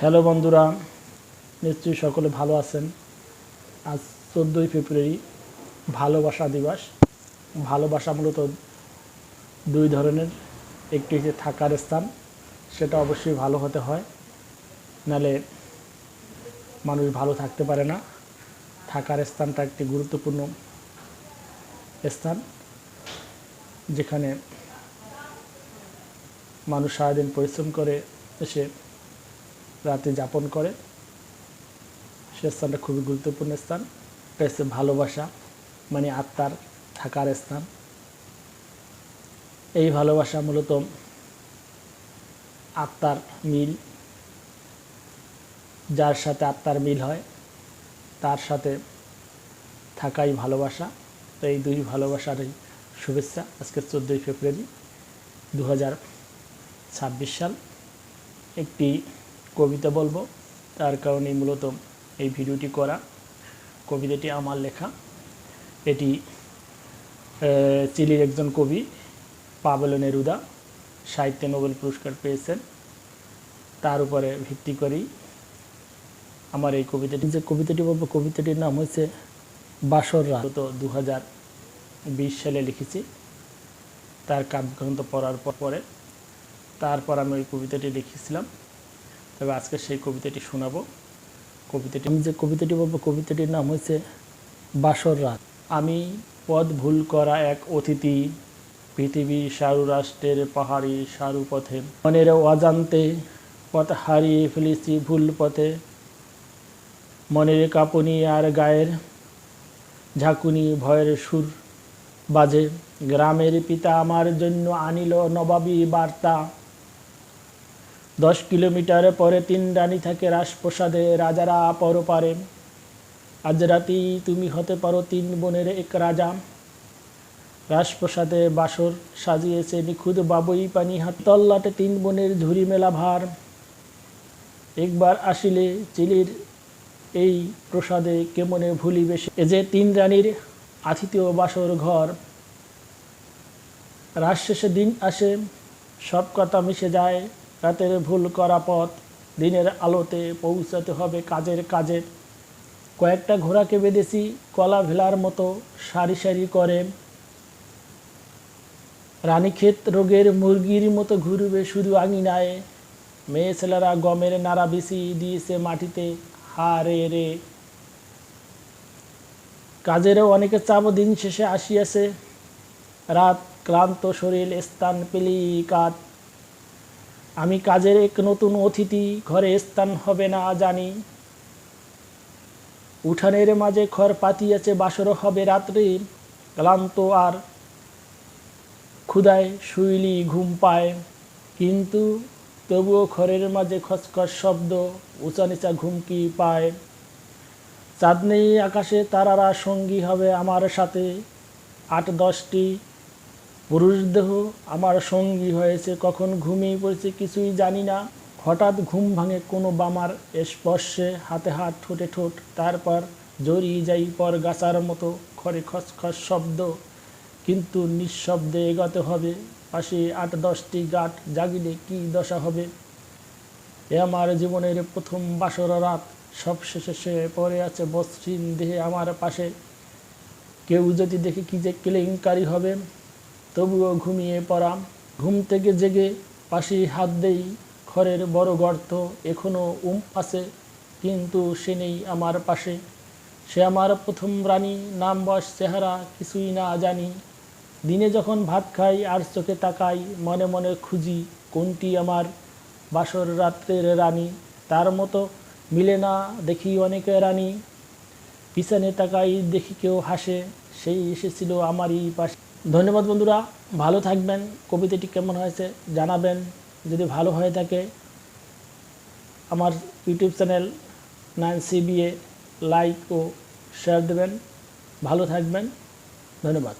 Hello বন্ধুরা, নিশ্চয়ই সকলে ভালো আছেন। আজ 14ই ফেব্রুয়ারি ভালোবাসা দিবস। ভালোবাসা মূলত দুই ধরনের, একটি হচ্ছে থাকার স্থান, সেটা অবশ্যই ভালো হতে হয়, নালে মানুষ ভালো থাকতে পারে না। থাকার স্থানটা একটি গুরুত্বপূর্ণ স্থান, যেখানে মানুষ সারাদিন পরিশ্রম করে এসে রাতে যাপন করে। সে স্থানটা খুবই গুরুত্বপূর্ণ স্থান। এটা হচ্ছে ভালোবাসা, মানে আত্মার থাকার স্থান। এই ভালোবাসা মূলত আত্মার মিল, যার সাথে আত্মার মিল হয় তার সাথে থাকাই ভালোবাসা। তো এই দুই ভালোবাসারই শুভেচ্ছা। আজকে 14ই ফেব্রুয়ারি 2026 সাল। একটি কবিতা বলবো, তার কারণেই মূলত এই ভিডিওটি করা। কবিতাটি আমার লেখা। এটি চিলির একজন কবি পাবলো নেরুদা সাহিত্যে নোবেল পুরস্কার পেয়েছেন। তার উপরে ভিত্তি করেই আমার এই কবিতাটি, যে কবিতাটি বলবো, কবিতাটির নাম হচ্ছে বাসর রাত। তো 2020 সালে লিখেছি। তার কাব্যগ্রন্থ পড়ার পরে তারপর আমি ওই কবিতাটি লিখেছিলাম। তবে আজকে সেই কবিতাটি শোনাবো। আমি যে কবিতাটি বলবো, কবিতাটির নাম হচ্ছে বাসর রাত। আমি পথ ভুল করা এক অতিথি, পৃথিবীর সারু রাষ্ট্রের পাহাড়ি সারু পথে, মনের অজান্তে পথ হারিয়ে ফেলেছি ভুল পথে। মনের কাঁপুনি আর গায়ের ঝাঁকুনি ভয়ের সুর বাজে, গ্রামের পিতা আমার জন্য আনিল নবাবী বার্তা। 10 কিলোমিটার পরে 3 রানী থাকে রাজপ্রসাদে, রাজারা পরপারে। আজ রাতেই তুমি হতে পারো 3 বোনের এক রাজা। রাজপ্রসাদে বাসর সাজিয়েছে নিখুঁত বাবুই পানি হাত, তল্লাটে 3 বোনের ঝুরি মেলা ভার। একবার আসিলে চিলির এই প্রসাদে কেমনে ভুলিবে সে, এ যে 3 রানীর আতিথেয় বাসর ঘর। রাত শেষে দিন আসে, সব কথা মিশে যায়, রাতের ভুল করা পথ দিনের আলোতে পৌঁছাতে হবে কাজের কাজে। কয়েকটা ঘোড়াকে বেঁধেছি কলা ভেলার মতো সারি সারি করে, রানীক্ষেত রোগের মুরগির মতো ঘুরবে শুধু আঙিনায়। মেয়ে ছেলেরা গমের নাড়া বেশি দিয়েছে মাটিতে হা রে রে। কাজেরও অনেকে চাপ দিন শেষে আসিয়াছে, রাত ক্লান্ত শরীর স্থান পেলি কাত। আমি কাজের এক নতুন অতিথি, ঘরে স্থান হবে না জানি। উঠানের মাঝে খড় পাতিয়েছে, বাসর হবে রাত্রে। ক্লান্ত আর ক্ষুধায় শুইলি ঘুম পায়, কিন্তু তবুও খড়ের মাঝে খসখস শব্দ, উঁচা নিচা ঘুম কি পায়। চাঁদ নেই আকাশে, তারারা সঙ্গী হবে আমার সাথে। 8-10টি পুরুষ দেহ আমার সঙ্গী হয়েছে, কখন ঘুমিয়ে পড়েছে কিছুই জানি না। হঠাৎ ঘুম ভাঙে কোনো বামার স্পর্শে, হাতে হাত ঠোঁটে ঠোঁট, তারপর জড়িয়ে যাই পর গাছার মতো। খড়ে খসখস শব্দ, কিন্তু নিঃশব্দে এগোতে হবে। পাশে 8-10টি গাঁট, জাগিলে কি দশা হবে। এ আমার জীবনের প্রথম বাসর রাত, সব শেষে সে পড়ে আছে মসৃণ দেহে আমার পাশে। কেউ যদি দেখে কি যে কেলেঙ্কারি হবে, তবুও ঘুমিয়ে পড়া। ঘুম থেকে জেগে পাশে হাত দেই, খড়ের বড় গর্ত এখনও আছে, কিন্তু সে নেই আমার পাশে। সে আমার প্রথম রানী, নাম বয়স চেহারা কিছুই না জানি। দিনে যখন ভাত খাই আর চোখে তাকাই, মনে মনে খুঁজি কোনটি আমার বাসর রাত্রের রানী। তার মতো মিলে না দেখি অনেকে রানী, পিছনে তাকাই দেখি কেউ হাসে, সেই এসেছিল আমারই পাশে। ধন্যবাদ বন্ধুরা, ভালো থাকবেন। কবিতাটি কেমন হয়েছে জানাবেন। যদি ভালো হয়ে থাকে আমার ইউটিউব চ্যানেল 9CBA লাইক ও শেয়ার দেবেন। ভালো থাকবেন, ধন্যবাদ।